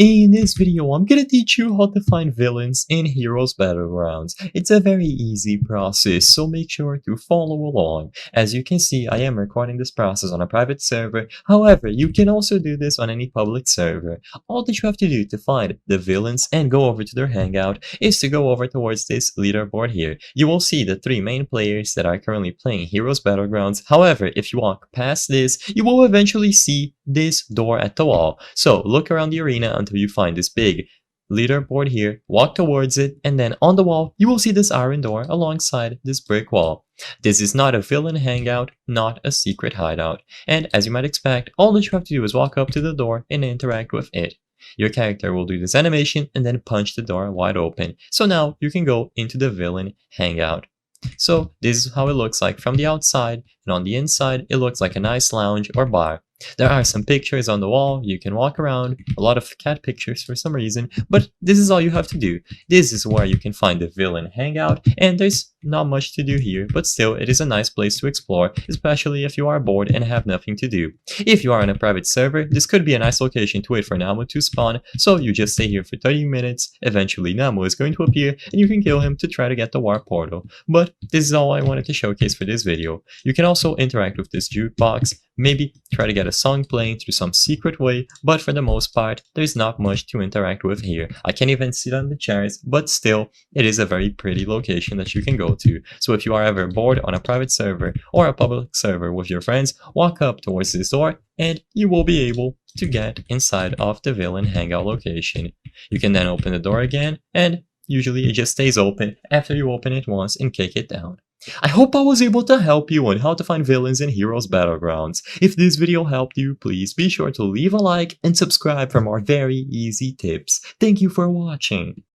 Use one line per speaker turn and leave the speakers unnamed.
In this video, I'm gonna teach you how to find villains in Heroes Battlegrounds. It's a very easy process, so make sure to follow along. As you can see, I am recording this process on a private server. However, you can also do this on any public server. All that you have to do to find the villains and go over to their hangout is to go over towards this leaderboard here. You will see the three main players that are currently playing Heroes Battlegrounds. However, if you walk past this, you will eventually see this door at the wall. So look around the arena until you find this big leaderboard here, walk towards it, and then on the wall you will see this iron door alongside this brick wall. This is not a villain hangout, not a secret hideout, and as you might expect, all that you have to do is walk up to the door and interact with it. Your character will do this animation and then punch the door wide open. So now you can go into the villain hangout. So this is how it looks like from the outside, and on the inside it looks like a nice lounge or bar. There are some pictures on the wall, you can walk around, a lot of cat pictures for some reason, but this is all you have to do. This is where you can find the villain hangout, and there's not much to do here, but still it is a nice place to explore, especially if you are bored and have nothing to do. If you are on a private server, this could be a nice location to wait for Namu to spawn, so you just stay here for 30 minutes, eventually Namu is going to appear, and you can kill him to try to get the warp portal. But this is all I wanted to showcase for this video. You can also interact with this jukebox, maybe try to get a song playing through some secret way, but for the most part, there's not much to interact with here. I can't even sit on the chairs, but still, it is a very pretty location that you can go to. So if you are ever bored on a private server or a public server with your friends, walk up towards this door and you will be able to get inside of the villain hangout location. You can then open the door again, and usually it just stays open after you open it once and kick it down. I hope I was able to help you on how to find villains in Heroes Battlegrounds. If this video helped you, please be sure to leave a like and subscribe for more very easy tips. Thank you for watching.